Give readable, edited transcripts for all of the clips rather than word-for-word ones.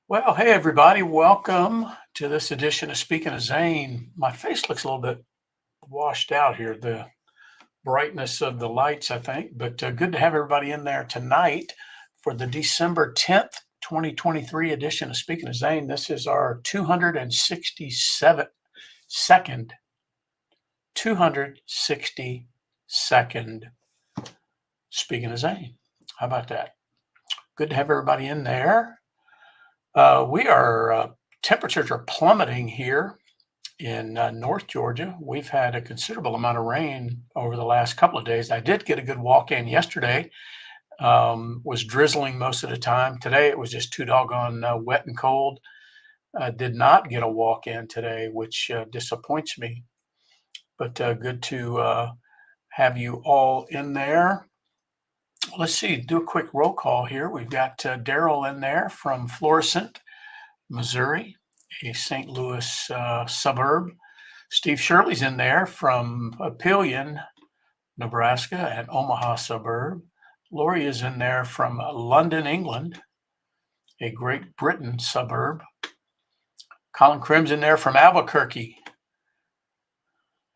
Well, hey everybody, welcome to this edition of Speaking of Zane. My face looks a little bit washed out here, the brightness of the lights, I think, but good to have everybody in there tonight for the December 10th, 2023 edition of Speaking of Zane. This is our 262nd Speaking of Zane. How about that? Good to have everybody in there. Temperatures are plummeting here in North Georgia. We've had a considerable amount of rain over the last couple of days. I did get a good walk in yesterday. Was drizzling most of the time. Today it was just too doggone wet and cold. Did not get a walk in today, which disappoints me. But good to have you all in there. Let's see, do a quick roll call here. We've got Daryl in there from Florissant, Missouri, a St. Louis suburb. Steve Shirley's in there from Papillion, Nebraska, an Omaha suburb. Lori is in there from London, England, a Great Britain suburb. Colin Crim's in there from Albuquerque.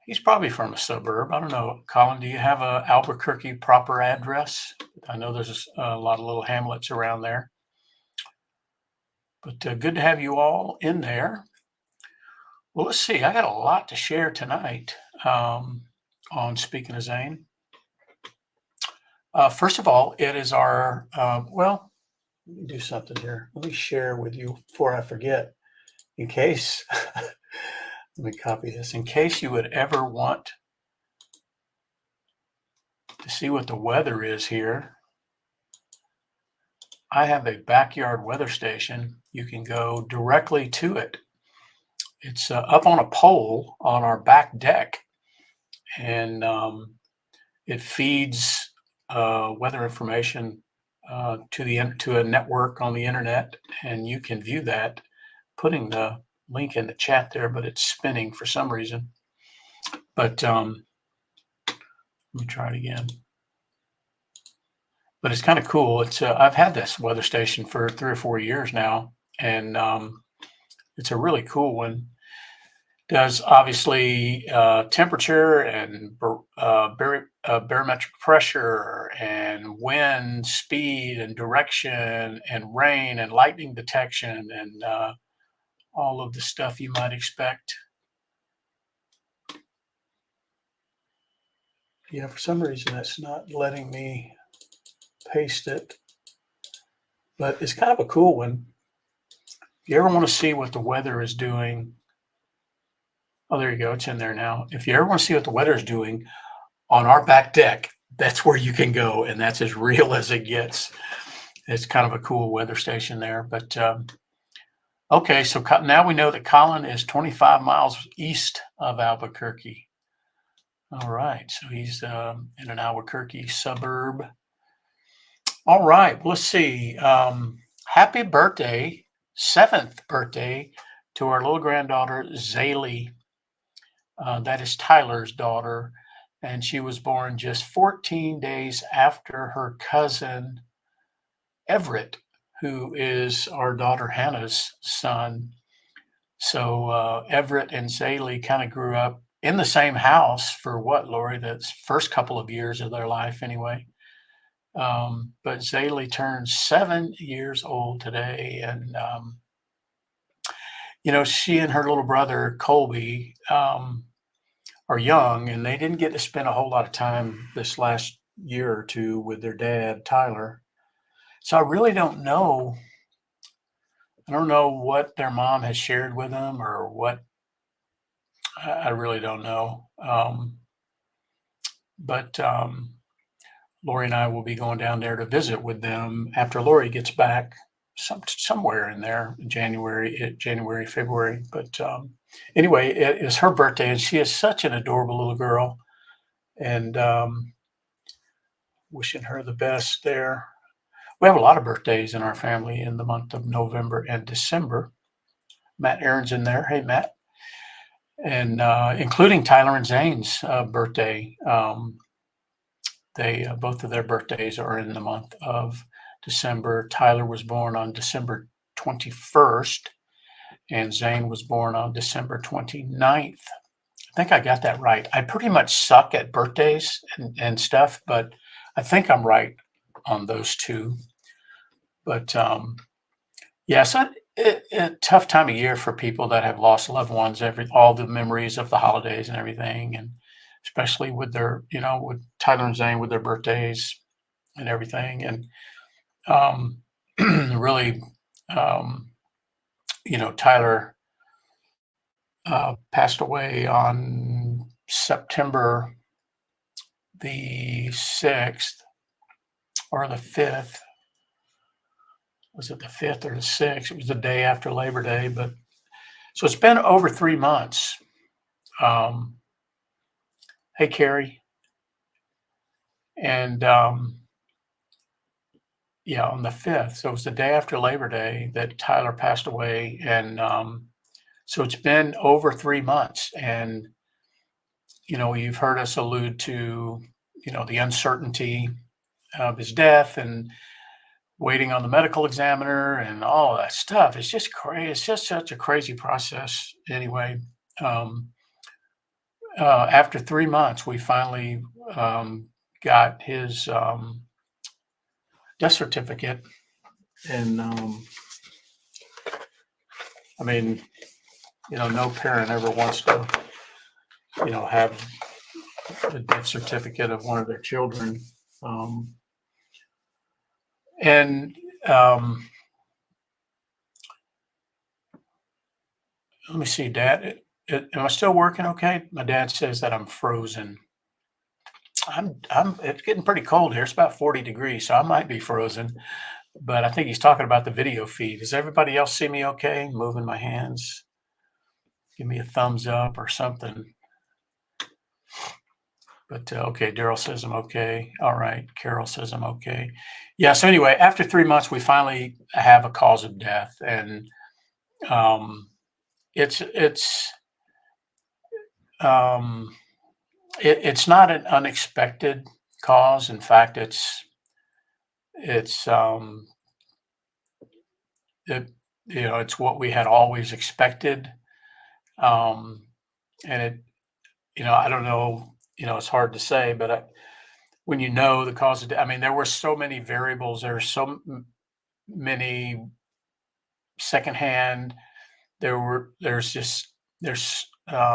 He's probably from a suburb. I don't know. Colin, do you have a Albuquerque proper address? I know there's a lot of little hamlets around there. But good to have you all in there. Well, let's see. I got a lot to share tonight on Speaking of Zane. First of all, it is our, let me do something here. Let me share with you before I forget, in case, let me copy this. In case you would ever want to see what the weather is here, I have a backyard weather station. You can go directly to it. It's up on a pole on our back deck, and it feeds weather information to a network on the internet, and you can view that. Putting the link in the chat there, but it's spinning for some reason. But let me try it again. But it's kind of cool. It's I've had this weather station for 3 or 4 years now, and it's a really cool one. Does obviously temperature and barometric pressure and wind speed and direction and rain and lightning detection and all of the stuff you might expect. Yeah, for some reason that's not letting me paste it, but it's kind of a cool one. If you ever want to see what the weather is doing, oh, there you go. It's in there now. If you ever want to see what the weather is doing on our back deck, that's where you can go, and that's as real as it gets. It's kind of a cool weather station there. But okay, so now we know that Colin is 25 miles east of Albuquerque. All right, so he's in an Albuquerque suburb. All right, let's see. Happy birthday, 7th birthday, to our little granddaughter, Zaylee. That is Tyler's daughter, and she was born just 14 days after her cousin, Everett, who is our daughter Hannah's son. So Everett and Zaylee kind of grew up in the same house for what, Lori? The first couple of years of their life anyway. But Zaylee turns 7 years old today, and she and her little brother Colby are young, and they didn't get to spend a whole lot of time this last year or two with their dad, Tyler. So I really don't know. I don't know what their mom has shared with them or what. I really don't know. But Lori and I will be going down there to visit with them after Lori gets back, somewhere in there, January, February. But anyway, it is her birthday, and she is such an adorable little girl, and wishing her the best there. We have a lot of birthdays in our family in the month of November and December. Matt Aaron's in there. Hey, Matt. And including Tyler and Zane's birthday. They both of their birthdays are in the month of December. Tyler was born on December 21st, and Zane was born on December 29th. I think I got that right. I pretty much suck at birthdays and stuff, but I think I'm right on those two. But yes, a tough time of year for people that have lost loved ones. All the memories of the holidays and everything, and especially with with Tyler and Zane with their birthdays and everything, and um, really, um, Tyler passed away on September the 6th or the 5th. Was it the 5th or the 6th? It was the day after Labor Day, but so it's been over 3 months. Um, hey, Carrie. And yeah, on the 5th. So it was the day after Labor Day that Tyler passed away. And so it's been over 3 months. And, you've heard us allude to, the uncertainty of his death and waiting on the medical examiner and all of that stuff. It's just crazy. It's just such a crazy process. Anyway, um, after 3 months, we finally got his death certificate. And I mean, no parent ever wants to, have a death certificate of one of their children. Um, and Let me see, Dad. Am I still working okay? My dad says that I'm frozen. It's getting pretty cold here. It's about 40 degrees, so I might be frozen. But I think he's talking about the video feed. Does everybody else see me okay? Moving my hands. Give me a thumbs up or something. But okay, Daryl says I'm okay. All right, Carol says I'm okay. Yeah. So anyway, after 3 months, we finally have a cause of death, and um, it's um, it's not an unexpected cause. In fact, it's it it's what we had always expected, um, and I don't know, it's hard to say, but when the cause of death, I mean, there were so many variables. There are many secondhand. There's a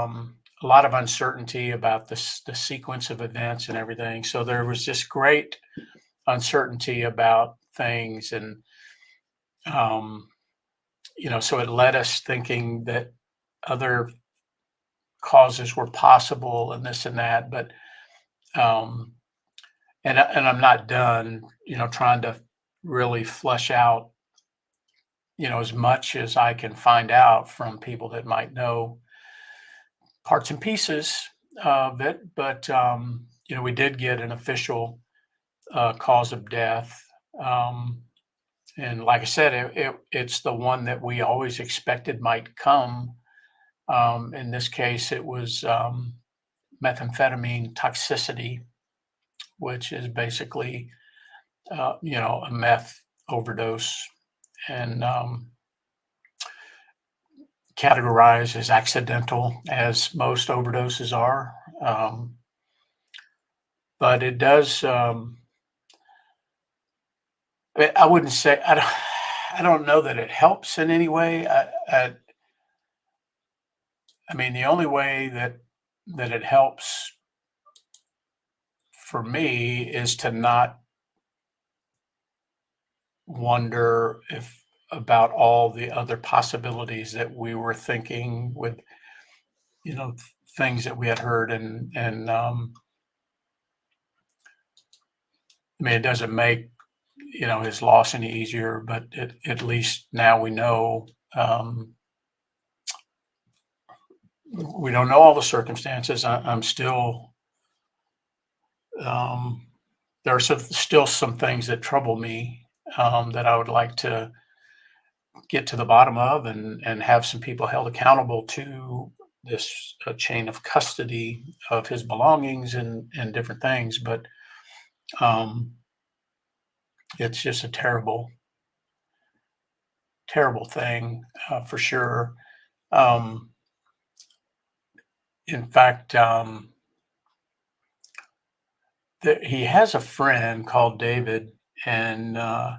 lot of uncertainty about the sequence of events and everything. So there was just great uncertainty about things, and um, so it led us thinking that other causes were possible and this and that. But um, and I'm not done, trying to really flesh out, as much as I can find out from people that might know parts and pieces of it. But we did get an official cause of death. Um, and like I said, it's the one that we always expected might come. In this case, it was methamphetamine toxicity, which is basically, a meth overdose, and categorized as accidental, as most overdoses are. But it does. I wouldn't say I don't know that it helps in any way. I mean, the only way that it helps for me is to not wonder if about all the other possibilities that we were thinking with, things that we had heard, and I mean, it doesn't make, his loss any easier, but at least now we don't know all the circumstances. I'm still, um, there are still some things that trouble me, that I would like to get to the bottom of, and have some people held accountable to this chain of custody of his belongings and different things. But um, it's just a terrible, terrible thing, for sure. Um, in fact, he has a friend called David, and I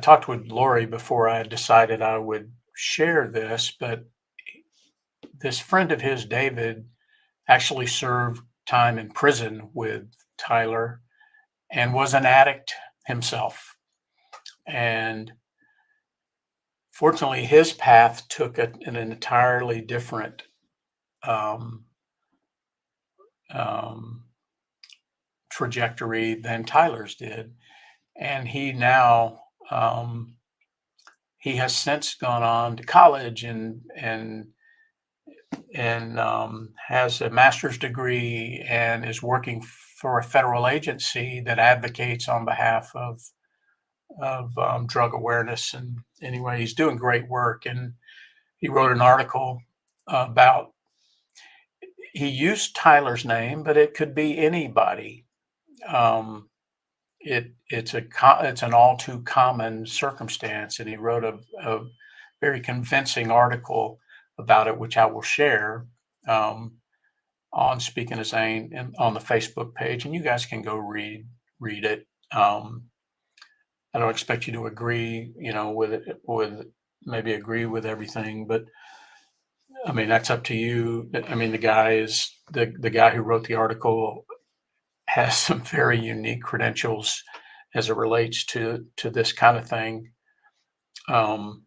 talked with Lori before I decided I would share this, but this friend of his, David, actually served time in prison with Tyler and was an addict himself. And fortunately, his path took an entirely different, um, um, trajectory than Tyler's did. And um, he has since gone on to college and has a master's degree and is working for a federal agency that advocates on behalf of drug awareness. And anyway, he's doing great work. And he wrote an article about, he used Tyler's name, but it could be anybody. Um, it's an all too common circumstance, and he wrote a very convincing article about it, which I will share, um, on Speaking of Zane and on the Facebook page, and you guys can go read it. I don't expect you to agree, with it, maybe agree with everything, but I mean that's up to you. I mean, the guy who wrote the article has some very unique credentials as it relates to this kind of thing. Um,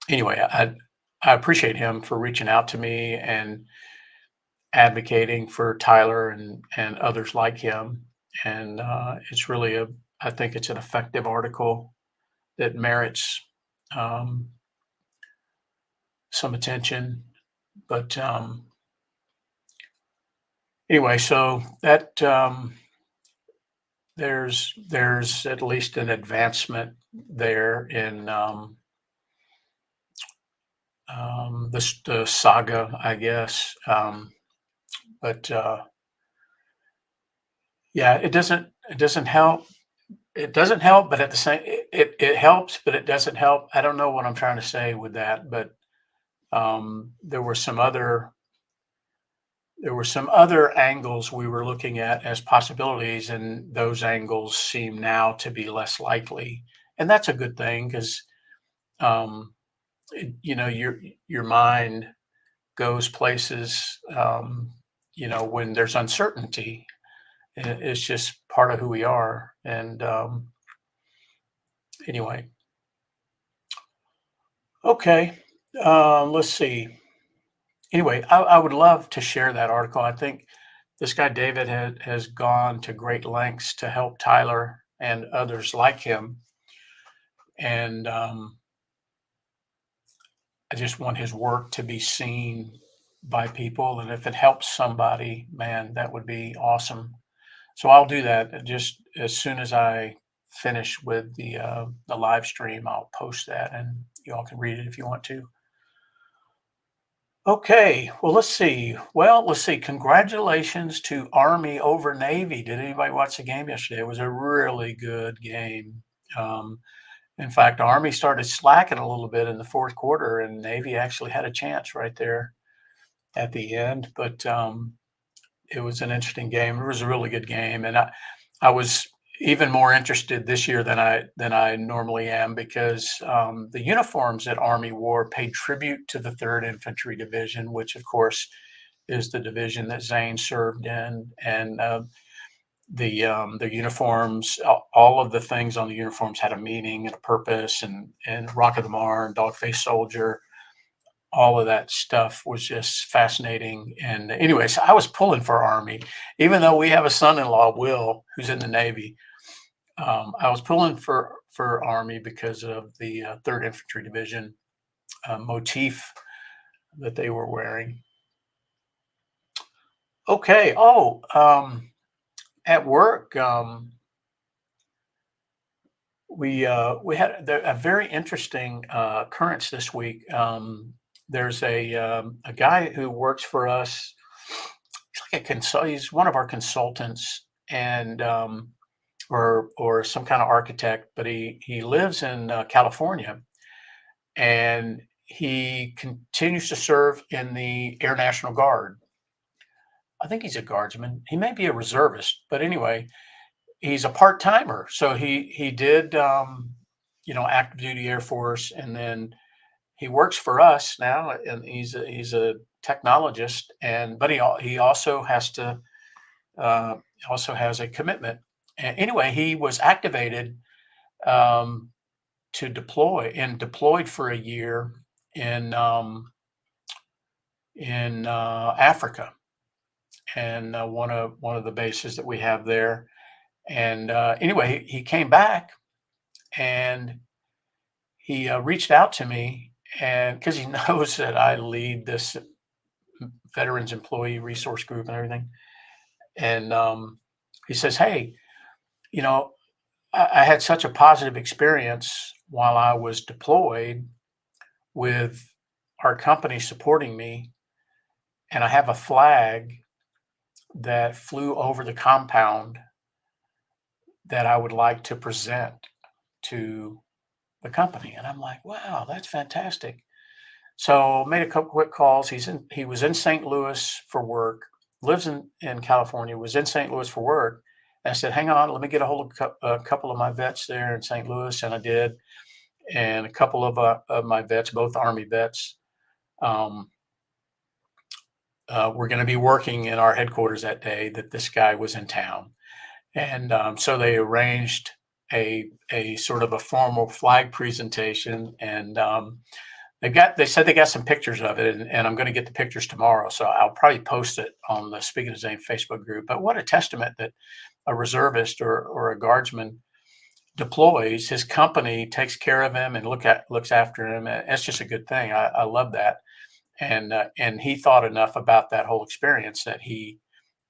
anyway, I appreciate him for reaching out to me and advocating for Tyler and others like him. And it's really I think it's an effective article that merits, um, some attention. But anyway, so that, there's at least an advancement there in, the saga, I guess. But yeah, it doesn't help. It doesn't help, but at the same, it helps, but it doesn't help. I don't know what I'm trying to say with that, but there were some other angles we were looking at as possibilities, and those angles seem now to be less likely, and that's a good thing because, um, your mind goes places, when there's uncertainty. It's just part of who we are. And anyway, okay, let's see. Anyway, I would love to share that article. I think this guy David has gone to great lengths to help Tyler and others like him, and I just want his work to be seen by people. And if it helps somebody, man, that would be awesome. So I'll do that just as soon as I finish with the live stream. I'll post that, and you all can read it if you want to. Okay, well, let's see. Well, let's see. Congratulations to Army over Navy. Did anybody watch the game yesterday? It was a really good game. Um, in fact, Army started slacking a little bit in the fourth quarter, and Navy actually had a chance right there at the end. But it was an interesting game. It was a really good game, and I was even more interested this year than I normally am, because the uniforms that Army wore paid tribute to the Third Infantry Division, which of course is the division that Zane served in, and the uniforms, all of the things on the uniforms had a meaning and a purpose, and Rock of the Mar and Dog Face Soldier, all of that stuff was just fascinating. And anyways, I was pulling for Army, even though we have a son-in-law, Will, who's in the Navy. I was pulling for Army because of the Third Infantry Division motif that they were wearing. Okay. Oh, at work, we had a very interesting occurrence this week. There's a guy who works for us. He's like he's one of our consultants, and or some kind of architect, but he lives in California, and he continues to serve in the Air National Guard. I think he's a guardsman. He may be a reservist, but anyway, he's a part timer. So he did active duty Air Force, and then he works for us now, and he's a technologist, and but he also has to also has a commitment. And anyway, he was activated um, to deploy and deployed for a year in Africa, and one of the bases that we have there. And anyway, he came back, and he reached out to me, and because he knows that I lead this veterans employee resource group and everything, and he says, "Hey, you know, I had such a positive experience while I was deployed with our company supporting me, and I have a flag that flew over the compound that I would like to present to the company." And I'm like, "Wow, that's fantastic." So made a couple quick calls. He was in St. Louis for work, lives in California, was in St. Louis for work. And I said, "Hang on, let me get a hold of a couple of my vets there in St. Louis." And I did. And a couple of my vets, both Army vets, um, were going to be working in our headquarters that day that this guy was in town. And so they arranged a sort of a formal flag presentation, and they said they got some pictures of it, and I'm going to get the pictures tomorrow, so I'll probably post it on the Speaking of Zane Facebook group. But what a testament that a reservist or a guardsman deploys, his company takes care of him and looks after him. It's just a good thing. I love that, and he thought enough about that whole experience that he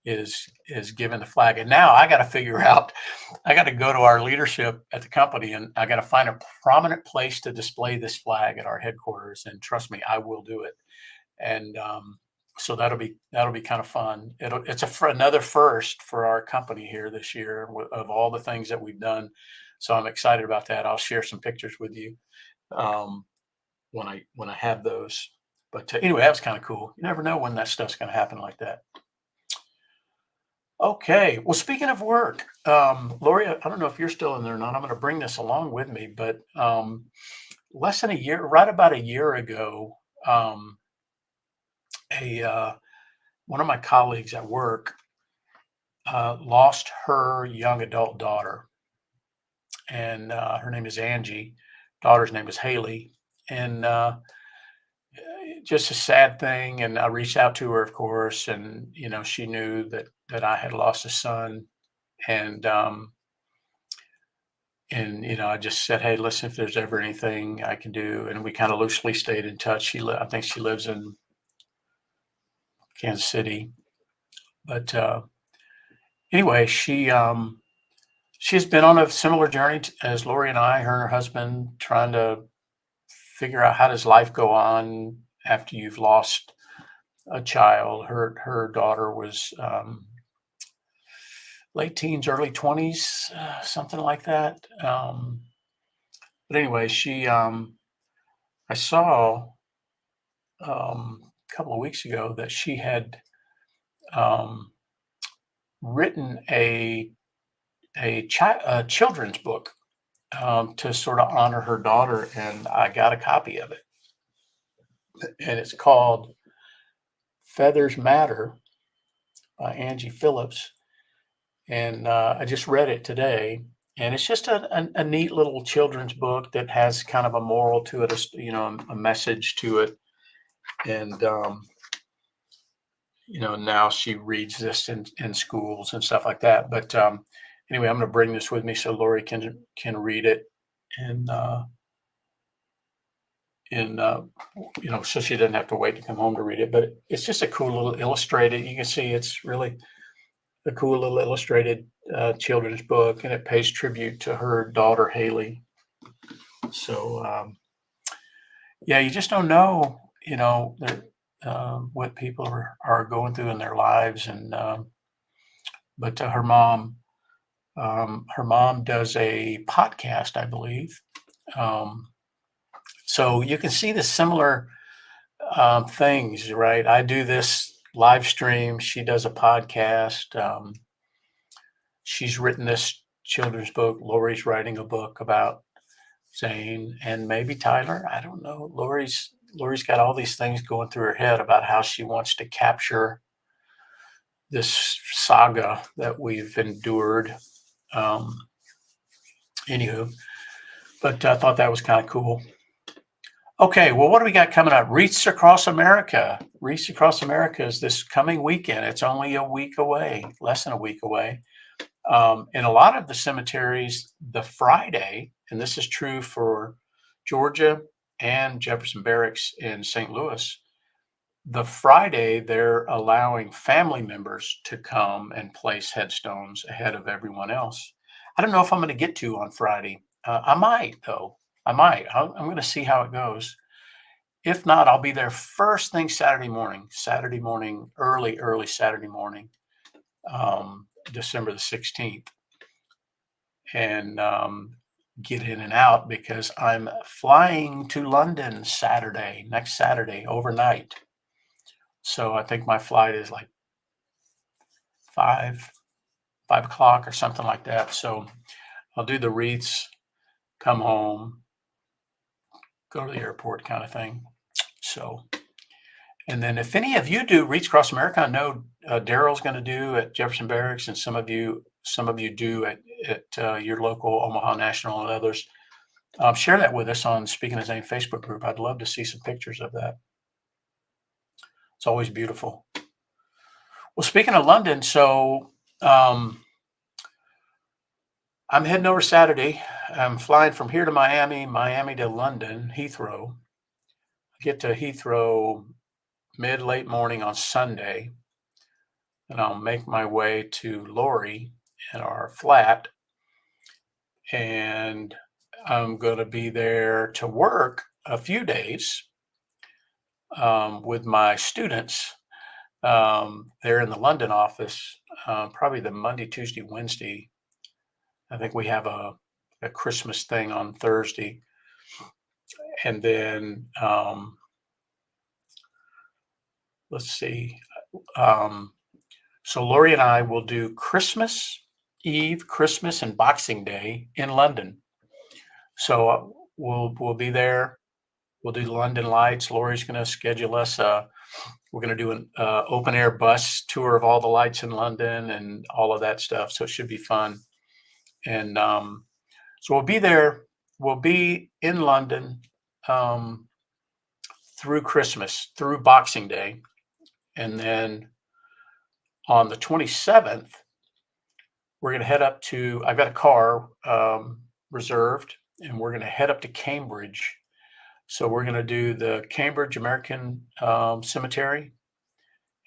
is given the flag. And now I got to figure out, I got to go to our leadership at the company, and I got to find a prominent place to display this flag at our headquarters. And trust me, I will do it. And so that'll be kind of fun. It's another first for our company here this year of all the things that we've done. So I'm excited about that. I'll share some pictures with you um, when I have those. But anyway, that was kind of cool. You never know when that stuff's going to happen like that. Okay. Well, speaking of work, Lori, I don't know if you're still in there or not. I'm going to bring this along with me, but less than a year, right about a year ago, a one of my colleagues at work lost her young adult daughter, and her name is Angie. Daughter's name is Haley, and just a sad thing. And I reached out to her, of course, and she knew that I had lost a son, and I just said, "Hey, listen, if there's ever anything I can do," and we kind of loosely stayed in touch. I think she lives in Kansas City, but anyway, she's been on a similar journey as Lori and I, her and her husband, trying to figure out how does life go on after you've lost a child. Her daughter was late teens, early 20s, something like that. But anyway, I saw a couple of weeks ago that she had um, written a children's book to sort of honor her daughter, and I got a copy of it, and it's called Feathers Matter by Angie Phillips. and I just read it today, and it's just a neat little children's book that has kind of a moral to it, a message to it, and now she reads this in schools and stuff like that. But anyway, I'm going to bring this with me so Lori can read it, and in so she doesn't have to wait to come home to read it. But it's just a cool little illustrated. You can see it's really a cool little illustrated children's book, and it pays tribute to her daughter Haley. So yeah, you just don't know, what people are going through in their lives, and but her mom does a podcast, I believe. Um, so you can see the similar things, right? I do this live stream. She does a podcast. She's written this children's book. Lori's writing a book about Zane and maybe Tyler. I don't know. Lori's got all these things going through her head about how she wants to capture this saga that we've endured. Um, Anywho, but I thought that was kind of cool. Okay, well, what do we got coming up? Wreaths Across America. Wreaths Across America is this coming weekend. It's only a week away, less than a week away. In a lot of the cemeteries, the Friday, and this is true for Georgia and Jefferson Barracks in St. Louis, the Friday they're allowing family members to come and place headstones ahead of everyone else. I don't know if I'm going to get to on Friday. I might, though. I might. I'm going to see how it goes. If not, I'll be there first thing Saturday morning. Early Saturday morning, December the 16th, and get in and out because I'm flying to London next Saturday, overnight. So I think my flight is like 5 o'clock or something like that. So I'll do the wreaths, come home, go to the airport kind of thing. So, and then if any of you do Wreaths Across America, I know Daryl's going to do at Jefferson Barracks, and some of you do at your local Omaha National and others. Share that with us on Speaking of Zane Facebook group. I'd love to see some pictures of that. It's always beautiful. Well, speaking of London, so I'm heading over Saturday. I'm flying from here to Miami to London, Heathrow. I get to Heathrow late morning on Sunday, and I'll make my way to Lori in our flat, and I'm going to be there to work a few days with my students. They're in the London office, probably the Monday, Tuesday, Wednesday. I think we have a Christmas thing on Thursday. And then, let's see. So Lori and I will do Christmas Eve, Christmas, and Boxing Day in London. So we'll be there. We'll do the London Lights. Lori's going to schedule us. We're going to do an open air bus tour of all the lights in London and all of that stuff. So it should be fun. And so we'll be there. We'll be in London through Christmas, through Boxing Day. And then on the 27th, we're going to head up to, I've got a car reserved, and we're going to head up to Cambridge. So we're going to do the Cambridge American Cemetery,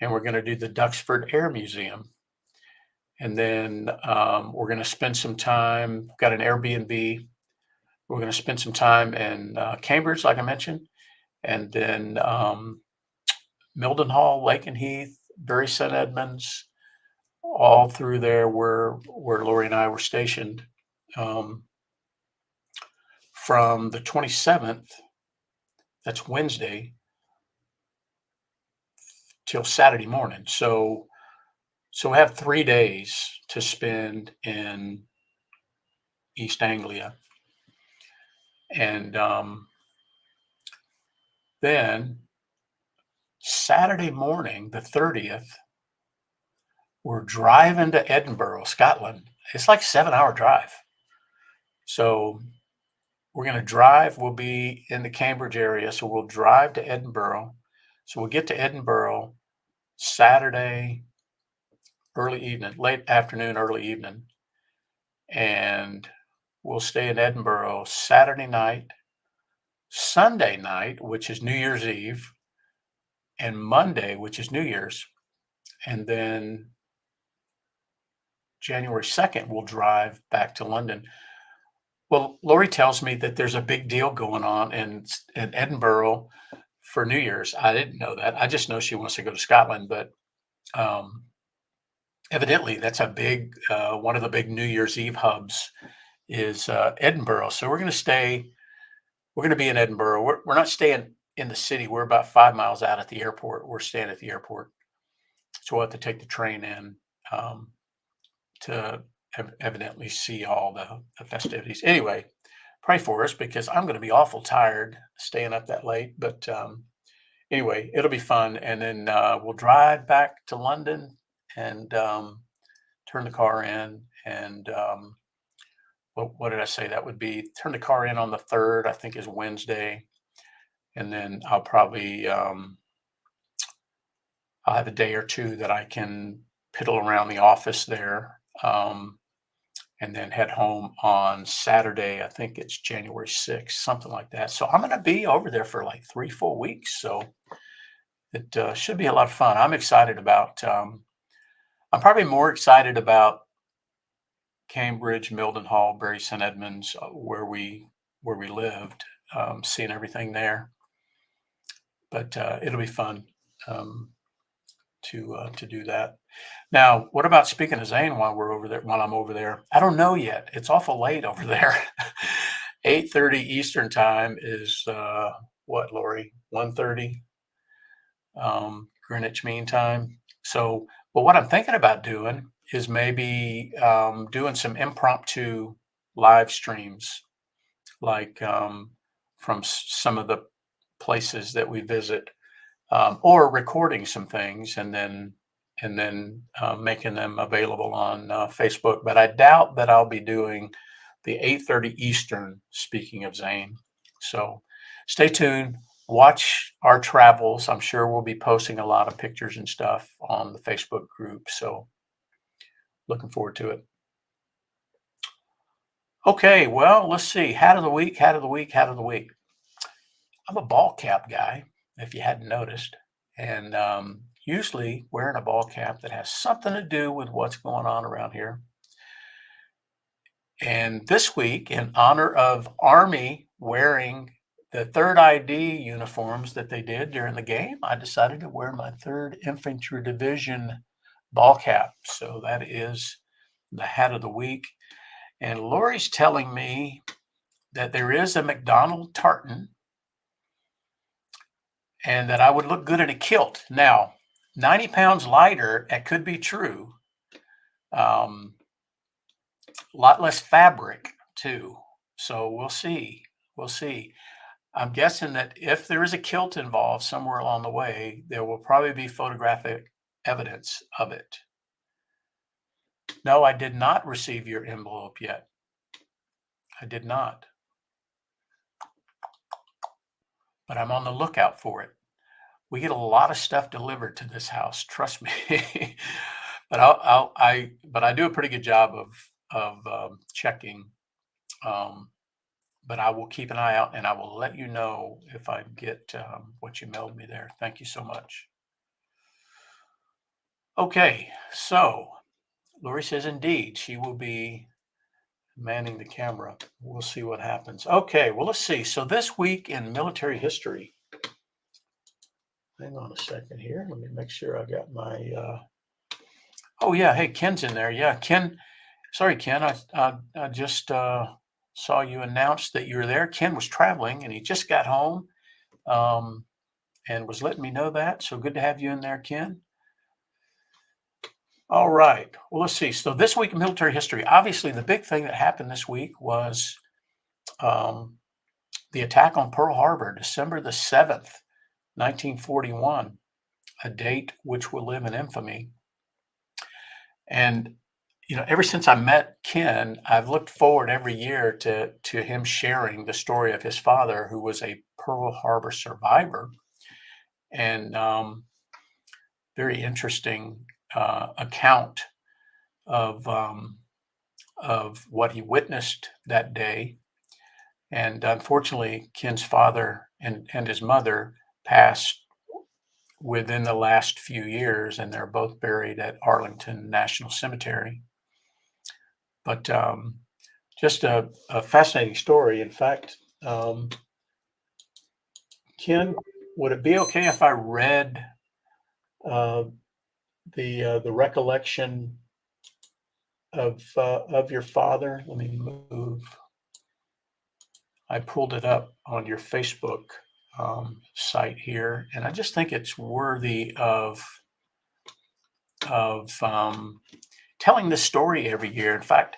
and we're going to do the Duxford Air Museum. And then we're going to spend some time, got an Airbnb. We're going to spend some time in Cambridge, like I mentioned, and then Mildenhall, Lakenheath, Bury St. Edmunds, all through there where Lori and I were stationed from the 27th, that's Wednesday, till Saturday morning. So we have 3 days to spend in East Anglia. And then Saturday morning, the 30th, we're driving to Edinburgh, Scotland. It's like a 7-hour drive. So we're going to drive. We'll be in the Cambridge area. So we'll drive to Edinburgh. So we'll get to Edinburgh Saturday, early evening, late afternoon, early evening. And we'll stay in Edinburgh Saturday night, Sunday night, which is New Year's Eve, and Monday, which is New Year's. And then January 2nd, we'll drive back to London. Well, Lori tells me that there's a big deal going on in Edinburgh for New Year's. I didn't know that. I just know she wants to go to Scotland, but um, evidently that's a big one of the big New Year's Eve hubs is Edinburgh. So we're going to stay. We're going to be in Edinburgh. We're not staying in the city. We're about 5 miles out at the airport. We're staying at the airport, so we'll have to take the train in to evidently see all the festivities. Anyway, pray for us because I'm going to be awful tired staying up that late. But anyway, it'll be fun. And then we'll drive back to London and turn the car in. And what did I say? That would be turn the car in on the 3rd, I think is Wednesday. And then I'll probably, I'll have a day or two that I can piddle around the office there. And then head home on Saturday. I think it's January 6th, something like that. So I'm going to be over there for like 3 full weeks. So it should be a lot of fun. I'm excited about, I'm probably more excited about Cambridge, Mildenhall, Bury St. Edmunds, where we lived, seeing everything there. But it'll be fun to do that. Now, what about speaking of Zane while I'm over there? I don't know yet. It's awful late over there. 8:30 Eastern time is what, Lori? 1:30 Greenwich Mean Time. So, but what I'm thinking about doing is maybe doing some impromptu live streams, like from some of the places that we visit, or recording some things and then making them available on Facebook. But I doubt that I'll be doing the 8:30 Eastern, speaking of Zane. So stay tuned. Watch our travels. I'm sure we'll be posting a lot of pictures and stuff on the Facebook group. So looking forward to it. Okay, well, let's see. Hat of the week, hat of the week, hat of the week. I'm a ball cap guy, if you hadn't noticed. And usually wearing a ball cap that has something to do with what's going on around here. And this week, in honor of Army wearing the 3rd ID uniforms that they did during the game, I decided to wear my 3rd Infantry Division ball cap. So that is the hat of the week. And Lori's telling me that there is a McDonald tartan and that I would look good in a kilt. Now, 90 pounds lighter, that could be true. A lot less fabric too. So we'll see. We'll see. I'm guessing that if there is a kilt involved somewhere along the way, there will probably be photographic evidence of it. No, I did not receive your envelope yet. I did not. But I'm on the lookout for it. We get a lot of stuff delivered to this house, trust me. But I do a pretty good job of checking. But I will keep an eye out and I will let you know if I get what you mailed me there. Thank you so much. Okay, so Lori says indeed she will be manning the camera. We'll see what happens. Okay, well, let's see. So this week in military history, hang on a second here. Let me make sure I got my, oh yeah, hey, Ken's in there. Yeah, Ken, sorry, Ken, I just saw you announce that you were there. Ken was traveling and he just got home and was letting me know that. So good to have you in there, Ken. All right. Well, let's see. So this week in military history, obviously the big thing that happened this week was the attack on Pearl Harbor, December the 7th, 1941, a date which will live in infamy. And ever since I met Ken, I've looked forward every year to him sharing the story of his father, who was a Pearl Harbor survivor, and very interesting account of what he witnessed that day. And unfortunately, Ken's father and his mother passed within the last few years, and they're both buried at Arlington National Cemetery. But just a fascinating story. In fact, Ken, would it be okay if I read uh, the recollection of your father? Let me move. I pulled it up on your Facebook site here, and I just think it's worthy of telling this story every year. In fact,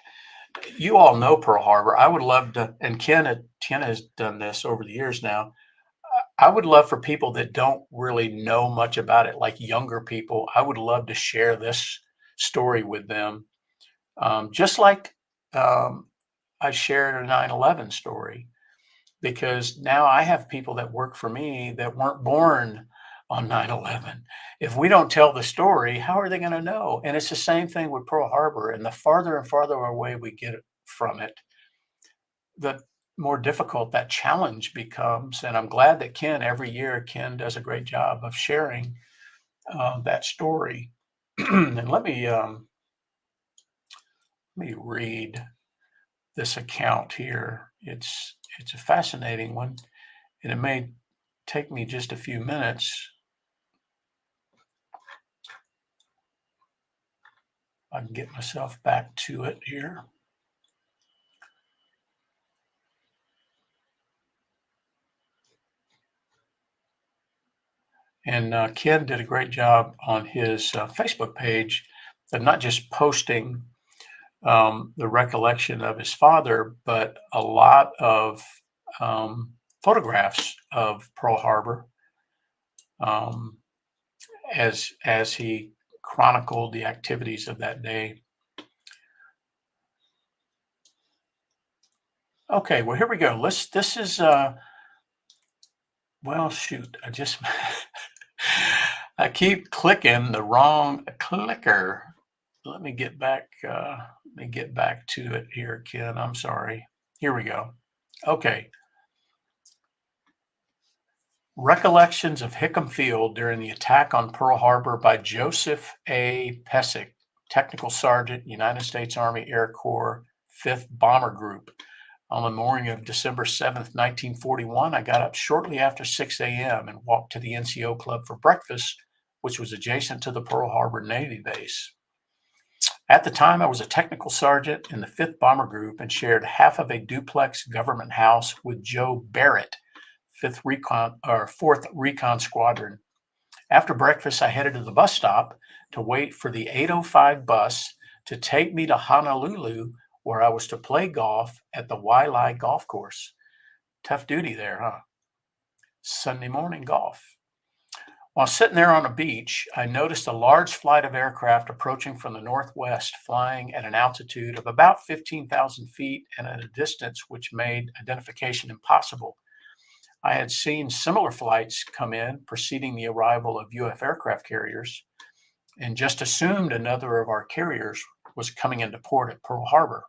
you all know Pearl Harbor. I would love to, and Ken has done this over the years now. I would love for people that don't really know much about it, like younger people. I would love to share this story with them, just like um, I shared a 9/11 story, because now I have people that work for me that weren't born on 9/11. If we don't tell the story, how are they going to know? And it's the same thing with Pearl Harbor. And the farther and farther away we get from it, the more difficult that challenge becomes. And I'm glad that every year, Ken does a great job of sharing that story. And let me read this account here. It's a fascinating one, and it may take me just a few minutes. I can get myself back to it here. And Ken did a great job on his Facebook page of not just posting the recollection of his father, but a lot of photographs of Pearl Harbor um, as he chronicled the activities of that day. Okay, well, here we go. This is well, shoot, I keep clicking the wrong clicker. Let me get back to it here, Ken. I'm sorry. Here we go. Okay. Recollections of Hickam Field during the attack on Pearl Harbor by Joseph A. Pesic, Technical Sergeant, United States Army Air Corps, 5th Bomber Group. On the morning of December 7th, 1941, I got up shortly after 6 a.m. and walked to the NCO Club for breakfast, which was adjacent to the Pearl Harbor Navy base. At the time, I was a technical sergeant in the 5th Bomber Group and shared half of a duplex government house with Joe Barrett, 4th Recon Squadron. After breakfast, I headed to the bus stop to wait for the 8:05 bus to take me to Honolulu, where I was to play golf at the Wailea Golf Course. Tough duty there, huh? Sunday morning golf. While sitting there on a beach, I noticed a large flight of aircraft approaching from the northwest, flying at an altitude of about 15,000 feet and at a distance which made identification impossible. I had seen similar flights come in preceding the arrival of UF aircraft carriers, and just assumed another of our carriers was coming into port at Pearl Harbor.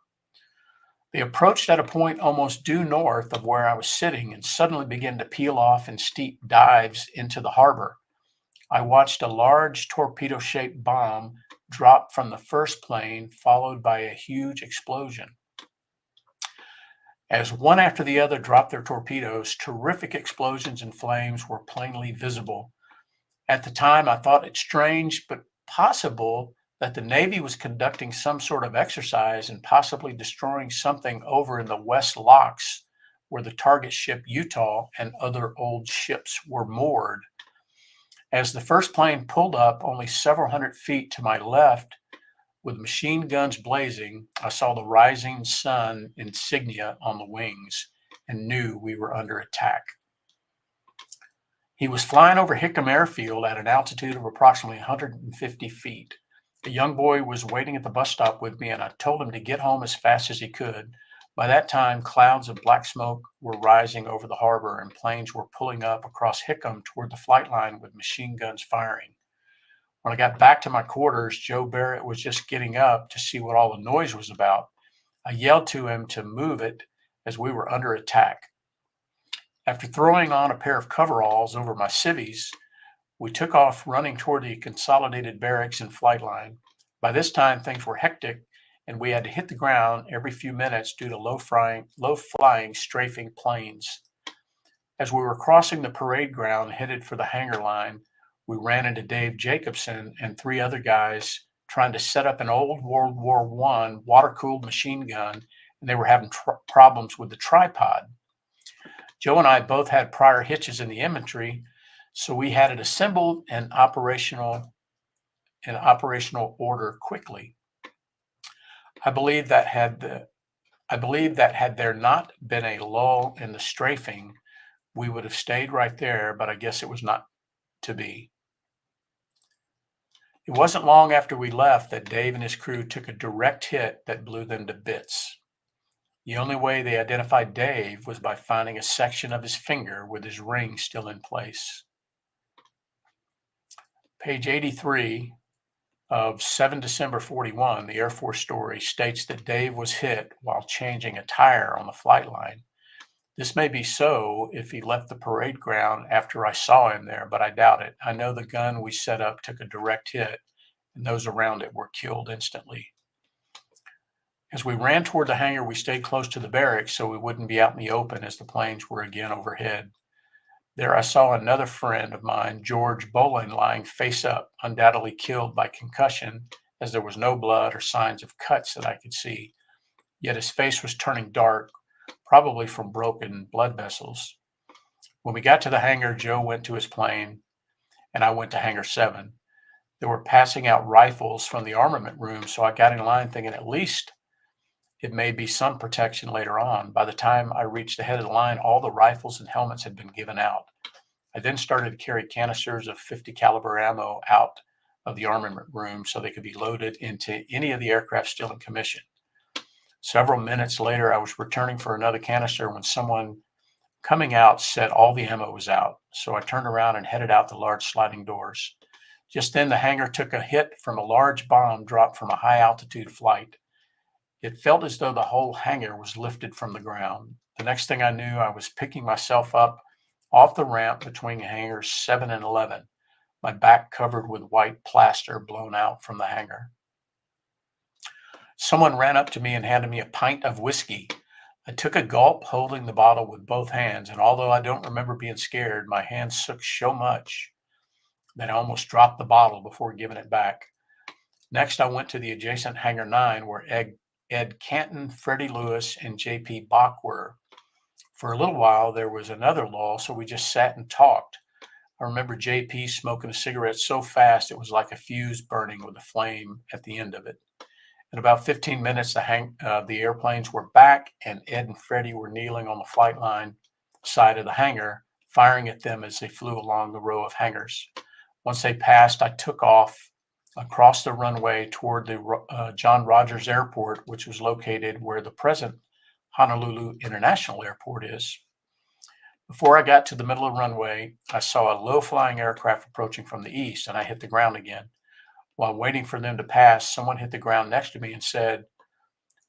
They approached at a point almost due north of where I was sitting and suddenly began to peel off in steep dives into the harbor. I watched a large torpedo-shaped bomb drop from the first plane, followed by a huge explosion. As one after the other dropped their torpedoes, terrific explosions and flames were plainly visible. At the time, I thought it strange, but possible that the Navy was conducting some sort of exercise and possibly destroying something over in the West Locks, where the target ship Utah and other old ships were moored. As the first plane pulled up only several hundred feet to my left, with machine guns blazing, I saw the rising sun insignia on the wings and knew we were under attack. He was flying over Hickam Airfield at an altitude of approximately 150 feet. A young boy was waiting at the bus stop with me, and I told him to get home as fast as he could. By that time, clouds of black smoke were rising over the harbor, and planes were pulling up across Hickam toward the flight line with machine guns firing. When I got back to my quarters, Joe Barrett was just getting up to see what all the noise was about. I yelled to him to move it as we were under attack. After throwing on a pair of coveralls over my civvies, we took off running toward the consolidated barracks and flight line. By this time, things were hectic, and we had to hit the ground every few minutes due to low-flying strafing planes. As we were crossing the parade ground headed for the hangar line, we ran into Dave Jacobson and three other guys trying to set up an old World War I water-cooled machine gun, and they were having problems with the tripod. Joe and I both had prior hitches in the infantry, so we had it assembled and operational order quickly. I believe that had there not been a lull in the strafing, we would have stayed right there, but I guess it was not to be. It wasn't long after we left that Dave and his crew took a direct hit that blew them to bits. The only way they identified Dave was by finding a section of his finger with his ring still in place. Page 83 of 7 December 41, the Air Force story, states that Dave was hit while changing a tire on the flight line. This may be so if he left the parade ground after I saw him there, but I doubt it. I know the gun we set up took a direct hit, and those around it were killed instantly. As we ran toward the hangar, we stayed close to the barracks so we wouldn't be out in the open as the planes were again overhead. There I saw another friend of mine, George Bolin, lying face up, undoubtedly killed by concussion, as there was no blood or signs of cuts that I could see. Yet his face was turning dark, probably from broken blood vessels. When we got to the hangar, Joe went to his plane, and I went to Hangar 7. They were passing out rifles from the armament room, so I got in line thinking at least it may be some protection later on. By the time I reached the head of the line, all the rifles and helmets had been given out. I then started to carry canisters of .50 caliber ammo out of the armament room so they could be loaded into any of the aircraft still in commission. Several minutes later, I was returning for another canister when someone coming out said all the ammo was out. So I turned around and headed out the large sliding doors. Just then, the hangar took a hit from a large bomb dropped from a high altitude flight. It felt as though the whole hangar was lifted from the ground. The next thing I knew, I was picking myself up off the ramp between hangars 7 and 11, my back covered with white plaster blown out from the hangar. Someone ran up to me and handed me a pint of whiskey. I took a gulp, holding the bottle with both hands, and although I don't remember being scared, my hands shook so much that I almost dropped the bottle before giving it back. Next, I went to the adjacent Hangar 9 where Ed Canton, Freddie Lewis, and J.P. Bach were. For a little while, there was another lull, so we just sat and talked. I remember J.P. smoking a cigarette so fast it was like a fuse burning with a flame at the end of it. In about 15 minutes, the airplanes were back, and Ed and Freddie were kneeling on the flight line side of the hangar, firing at them as they flew along the row of hangars. Once they passed, I took off across the runway toward the John Rogers Airport, which was located where the present Honolulu International Airport is. Before I got to the middle of the runway, I saw a low-flying aircraft approaching from the east, and I hit the ground again. While waiting for them to pass, someone hit the ground next to me and said,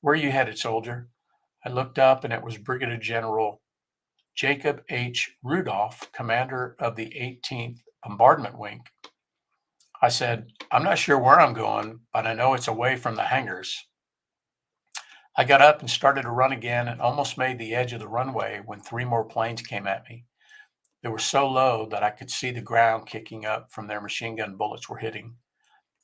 "Where are you headed, soldier?" I looked up, and it was Brigadier General Jacob H. Rudolph, commander of the 18th Bombardment Wing. I said, "I'm not sure where I'm going, but I know it's away from the hangars." I got up and started to run again and almost made the edge of the runway when 3 more planes came at me. They were so low that I could see the ground kicking up from their machine gun bullets were hitting.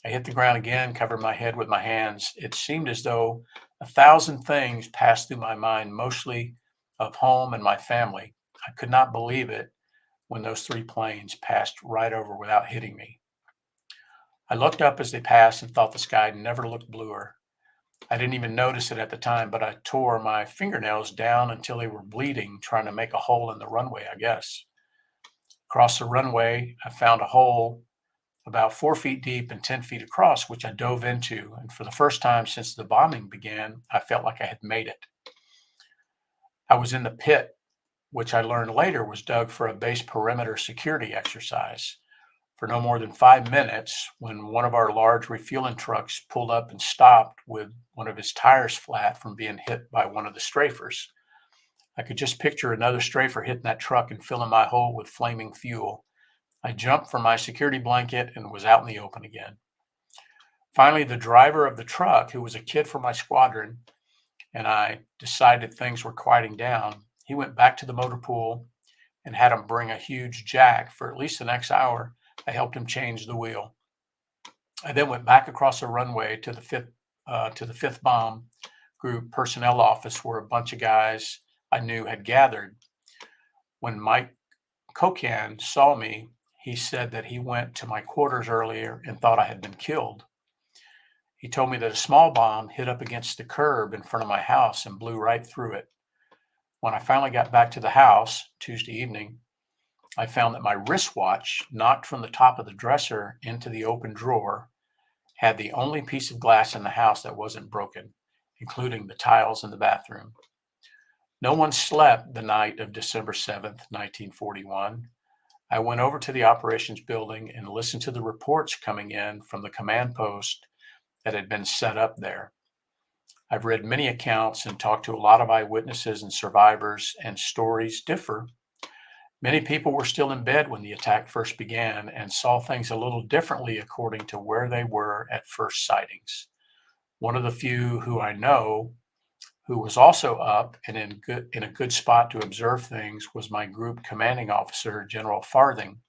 I hit the ground again, covered my head with my hands. It seemed as though 1,000 things passed through my mind, mostly of home and my family. I could not believe it when those 3 planes passed right over without hitting me. I looked up as they passed and thought the sky never looked bluer. I didn't even notice it at the time, but I tore my fingernails down until they were bleeding, trying to make a hole in the runway, I guess. Across the runway, I found a hole about 4 feet deep and 10 feet across, which I dove into. And for the first time since the bombing began, I felt like I had made it. I was in the pit, which I learned later was dug for a base perimeter security exercise, for no more than 5 minutes when one of our large refueling trucks pulled up and stopped with one of his tires flat from being hit by one of the strafers. I could just picture another strafer hitting that truck and filling my hole with flaming fuel. I jumped from my security blanket and was out in the open again. Finally, the driver of the truck, who was a kid from my squadron, and I decided things were quieting down. He went back to the motor pool and had him bring a huge jack. For at least the next hour, I helped him change the wheel. I then went back across the runway to the fifth bomb group personnel office, where a bunch of guys I knew had gathered. When Mike Kokan saw me, he said that he went to my quarters earlier and thought I had been killed. He told me that a small bomb hit up against the curb in front of my house and blew right through it. When I finally got back to the house Tuesday evening, I found that my wristwatch, knocked from the top of the dresser into the open drawer, had the only piece of glass in the house that wasn't broken, including the tiles in the bathroom. No one slept the night of December 7th, 1941. I went over to the operations building and listened to the reports coming in from the command post that had been set up there. I've read many accounts and talked to a lot of eyewitnesses and survivors, and stories differ. Many people were still in bed when the attack first began and saw things a little differently according to where they were at first sightings. One of the few who I know who was also up and in a good spot to observe things was my group commanding officer, General Farthing.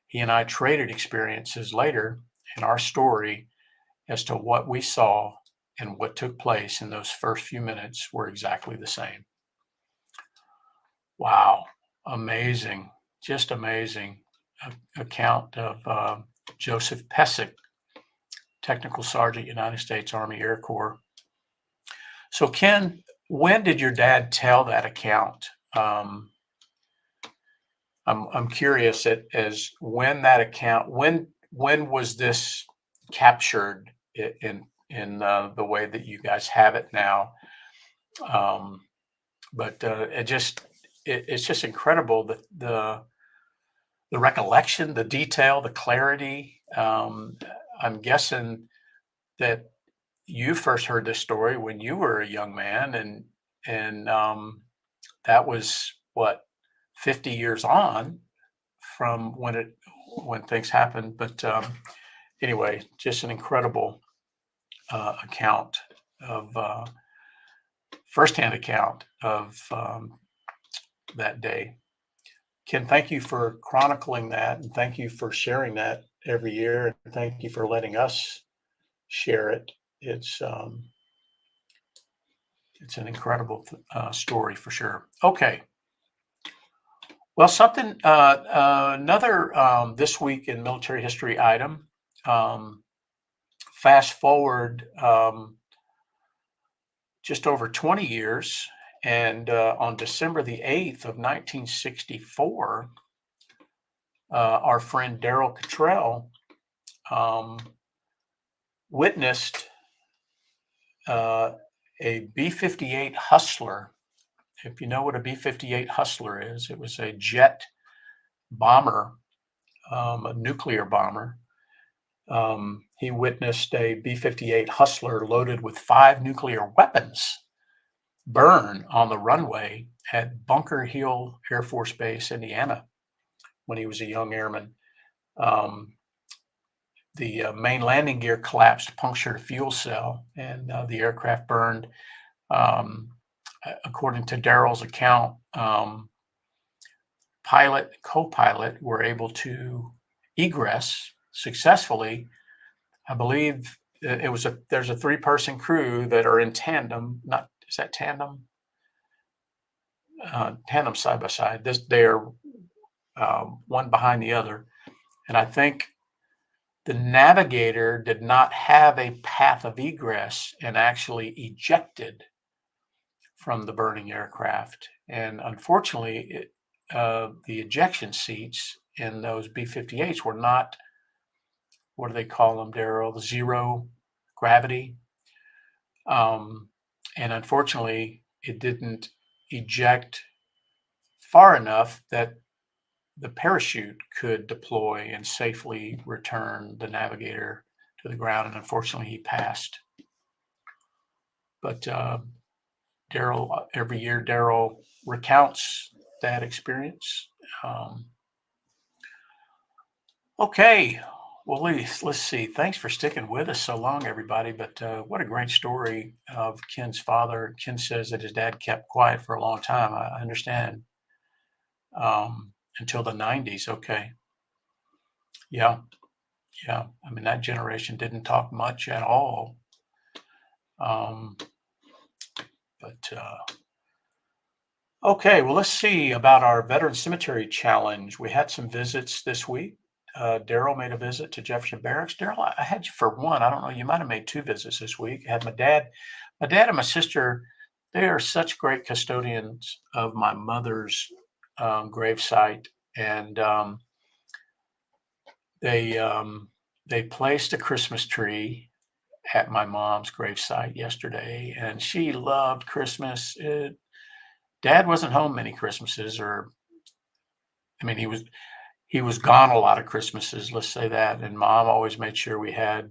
He and I traded experiences later, and our story as to what we saw and what took place in those first few minutes were exactly the same. Wow, amazing, just amazing account of Joseph Pesic, Technical Sergeant, United States Army Air Corps. So Ken, when did your dad tell that account? I'm curious as when that account, when was this captured in the way that you guys have it now? But it's just incredible the recollection, the detail, the clarity. I'm guessing that you first heard this story when you were a young man, and that was what, 50 years on from when things happened. But anyway, just an incredible account of firsthand account of that day. Ken, thank you for chronicling that, and thank you for sharing that every year, and thank you for letting us share it. It's an incredible story for sure. Okay. Well, something another this week in military history item. Fast forward just over 20 years, and on December the 8th of 1964, our friend Daryl Cottrell witnessed a B-58 Hustler. If you know what a B-58 Hustler is, it was a jet bomber, a nuclear bomber. He witnessed a B-58 Hustler loaded with 5 nuclear weapons burn on the runway at Bunker Hill Air Force Base, Indiana, when he was a young airman. The main landing gear collapsed, punctured a fuel cell, and the aircraft burned. According to Daryl's account, pilot and co-pilot were able to egress successfully. I believe there's a 3-person crew that are in tandem. Is that tandem? Tandem side by side. They're one behind the other, and I think the navigator did not have a path of egress and actually ejected from the burning aircraft. And unfortunately, the ejection seats in those B-58s were not what do they call them, Daryl? The zero gravity. And unfortunately, it didn't eject far enough that the parachute could deploy and safely return the navigator to the ground. And unfortunately, he passed. But Daryl, every year, Daryl recounts that experience. Okay. Well, let's see. Thanks for sticking with us so long, everybody. But what a great story of Ken's father. Ken says that his dad kept quiet for a long time. I understand. Until the 90s. Okay. Yeah. Yeah. I mean, that generation didn't talk much at all. But okay. Well, let's see about our Veteran Cemetery Challenge. We had some visits this week. Daryl made a visit to Jefferson Barracks. Daryl, I had you for one. I don't know. You might have made two visits this week. I had my dad and my sister. They are such great custodians of my mother's gravesite, and they placed a Christmas tree at my mom's gravesite yesterday, and she loved Christmas. Dad wasn't home many Christmases, or I mean, he was gone a lot of Christmases, let's say that. And Mom always made sure we had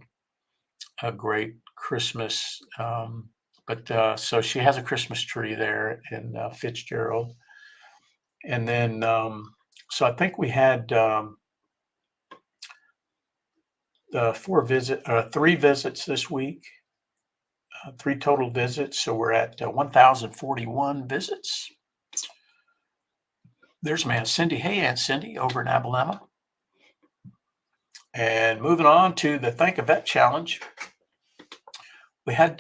a great Christmas. But so she has a Christmas tree there in Fitzgerald. And then, so I think we had three visits this week, three total visits. So we're at 1,041 visits. There's my Aunt Cindy. Hey, Aunt Cindy, over in Abilama. And moving on to the Thank a Vet Challenge. We had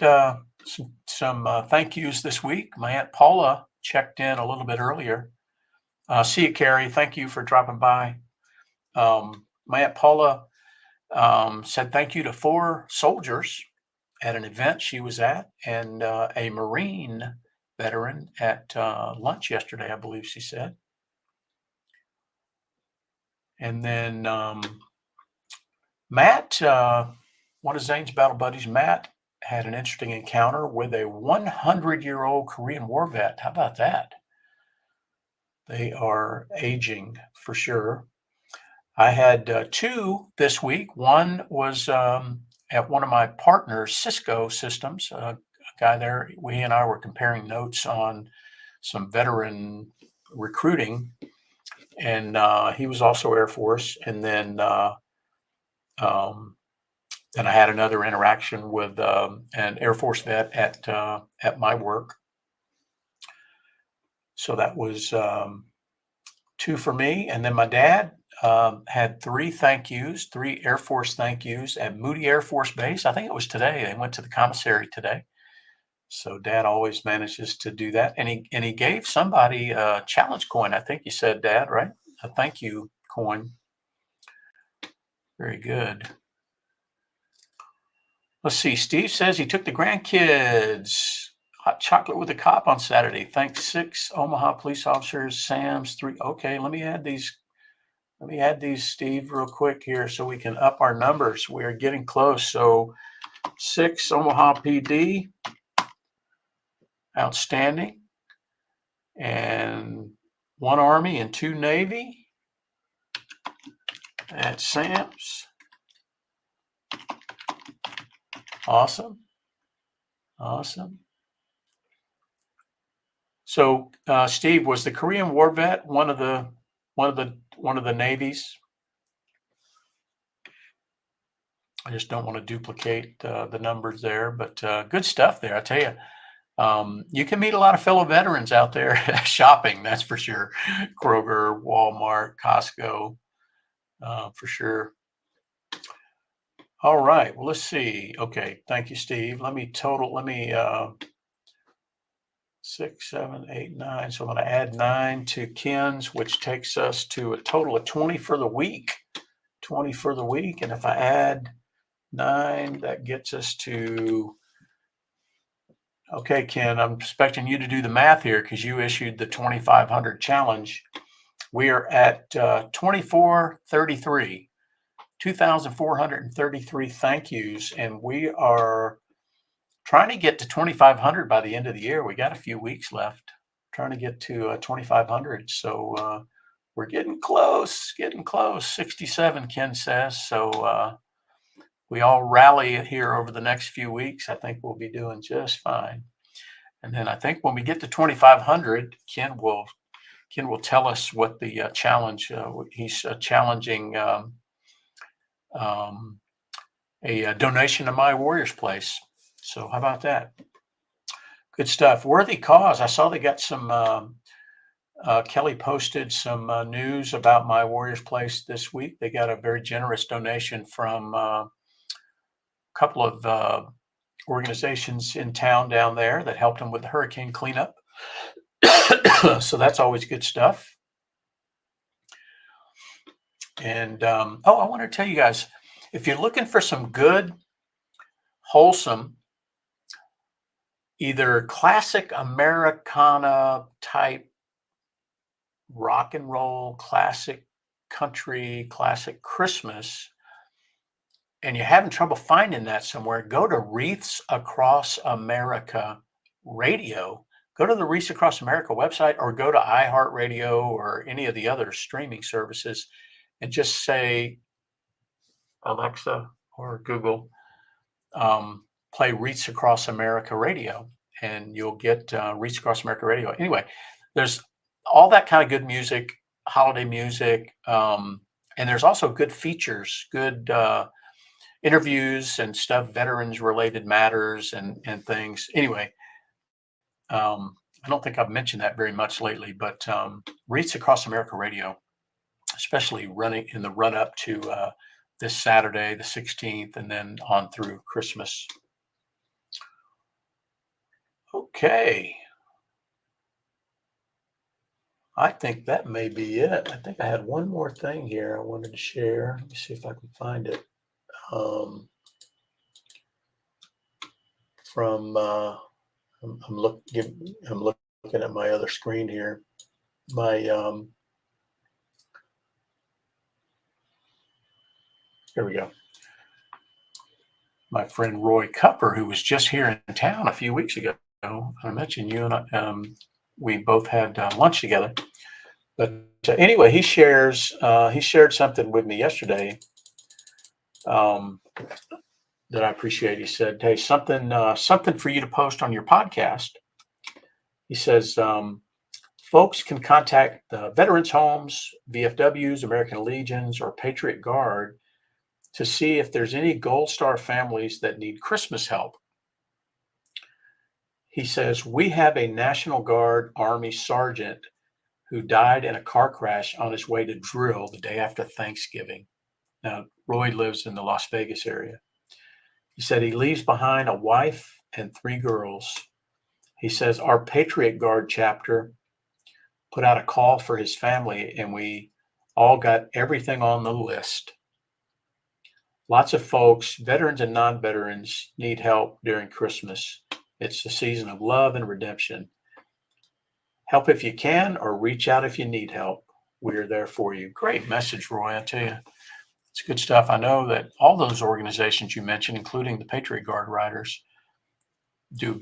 some thank yous this week. My Aunt Paula checked in a little bit earlier. See you, Carrie. Thank you for dropping by. My Aunt Paula said thank you to 4 soldiers at an event she was at, and a Marine veteran at lunch yesterday, I believe she said. And then Matt, one of Zane's battle buddies, Matt, had an interesting encounter with a 100-year-old Korean War vet. How about that? They are aging for sure. I had 2 this week. One was at one of my partners, Cisco Systems, a guy there. We and I were comparing notes on some veteran recruiting, and he was also Air Force. And then I had another interaction with an Air Force vet at my work. So that was 2 for me. And then my dad had 3 thank yous, 3 Air Force thank yous at Moody Air Force Base. I think it was today. They went to the commissary today. So Dad always manages to do that. And he gave somebody a challenge coin. I think you said, Dad, right? A thank you coin. Very good. Let's see. Steve says he took the grandkids hot chocolate with a cop on Saturday. Thanks 6 Omaha police officers. Sam's 3. Okay, let me add these. Let me add these, Steve, real quick here so we can up our numbers. We are getting close. So 6 Omaha PD. Outstanding. And 1 Army and 2 Navy at Sam's. Awesome. Awesome. So, Steve, was the Korean War vet one of the navies? I just don't want to duplicate the numbers there, but good stuff there. I tell you, you can meet a lot of fellow veterans out there shopping. That's for sure. Kroger, Walmart, Costco, for sure. All right. Well, let's see. Okay. Thank you, Steve. Let me 6, 7, 8, 9. So I'm going to add 9 to Ken's, which takes us to a total of 20 for the week. 20 for the week. And if I add 9, that gets us to, okay, Ken, I'm expecting you to do the math here because you issued the 2,500 challenge. We are at 2433. 2,433 thank yous, and we are trying to get to 2,500 by the end of the year. We got a few weeks left, trying to get to 2,500. So we're getting close, 67, Ken says. So we all rally here over the next few weeks. I think we'll be doing just fine. And then I think when we get to 2,500, Ken will tell us what the challenge. He's challenging a donation to My Warriors Place. So how about that? Good stuff. Worthy cause. I saw they got some. Kelly posted some news about My Warriors Place this week. They got a very generous donation from a couple of organizations in town down there that helped them with the hurricane cleanup. So that's always good stuff. And I want to tell you guys, if you're looking for some good, wholesome, either classic Americana type rock and roll, classic country, classic Christmas, and you're having trouble finding that somewhere, go to Wreaths Across America Radio. Go to the Wreaths Across America website, or go to iHeartRadio or any of the other streaming services and just say, Alexa or Google, play Wreaths Across America Radio, and you'll get Wreaths Across America Radio. Anyway, there's all that kind of good music, holiday music, and there's also good features, good interviews and stuff, veterans related matters and things. Anyway, I don't think I've mentioned that very much lately, but Wreaths Across America Radio, especially running in the run up to this Saturday, the 16th, and then on through Christmas. Okay. I think that may be it. I think I had one more thing here I wanted to share. Let me see if I can find it. I'm looking at my other screen here. Here we go. My friend Roy Cupper, who was just here in town a few weeks ago, I mentioned you and we both had lunch together. But anyway, he shared something with me yesterday that I appreciate. He said, "Hey, something for you to post on your podcast." He says, folks can contact the Veterans Homes, VFWs, American Legions, or Patriot Guard to see if there's any Gold Star families that need Christmas help. He says, we have a National Guard Army sergeant who died in a car crash on his way to drill the day after Thanksgiving. Now, Roy lives in the Las Vegas area. He said he leaves behind a wife and 3 girls. He says our Patriot Guard chapter put out a call for his family, and we all got everything on the list. Lots of folks, veterans and non-veterans, need help during Christmas. It's the season of love and redemption. Help if you can, or reach out if you need help. We're there for you. Great message, Roy. I tell you, it's good stuff. I know that all those organizations you mentioned, including the Patriot Guard Riders, do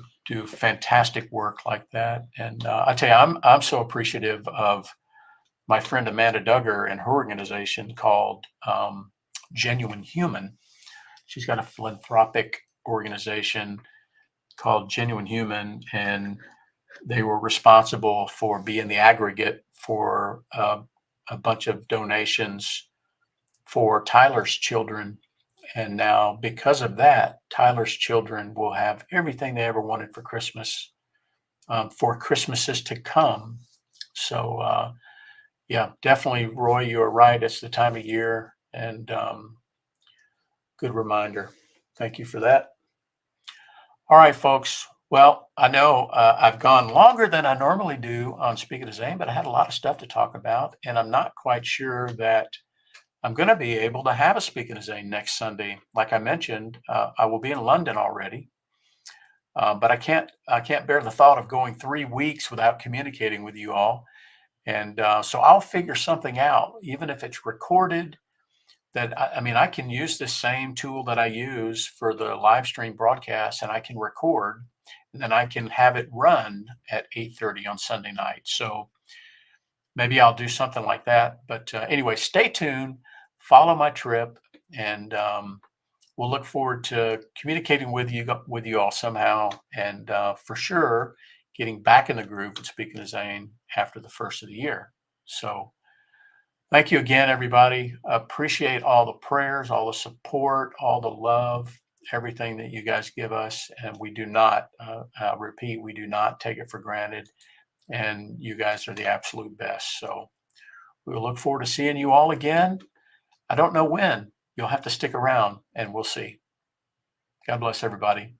fantastic work like that. And I tell you, I'm so appreciative of my friend Amanda Duggar and her organization called Genuine Human. She's got a philanthropic organization called Genuine Human, and they were responsible for being the aggregate for a bunch of donations for Tyler's children. And now, because of that, Tyler's children will have everything they ever wanted for Christmas, for Christmases to come. So, yeah, definitely, Roy, you're right. It's the time of year, and good reminder. Thank you for that. All right, folks. Well, I know I've gone longer than I normally do on Speaking to Zane, but I had a lot of stuff to talk about, and I'm not quite sure that I'm going to be able to have a Speaking to Zane next Sunday. Like I mentioned, I will be in London already, but I can't bear the thought of going 3 weeks without communicating with you all. And so I'll figure something out, even if it's recorded that I mean, I can use the same tool that I use for the live stream broadcast, and I can record, and then I can have it run at 8:30 on Sunday night. So maybe I'll do something like that. But anyway, stay tuned, follow my trip, and we'll look forward to communicating with you all somehow, and for sure getting back in the groove and speaking to Zane after the first of the year. So thank you again, everybody. Appreciate all the prayers, all the support, all the love, everything that you guys give us, and we do not repeat, we do not take it for granted. And you guys are the absolute best. So we will look forward to seeing you all again. I don't know when. You'll have to stick around, and we'll see. God bless everybody.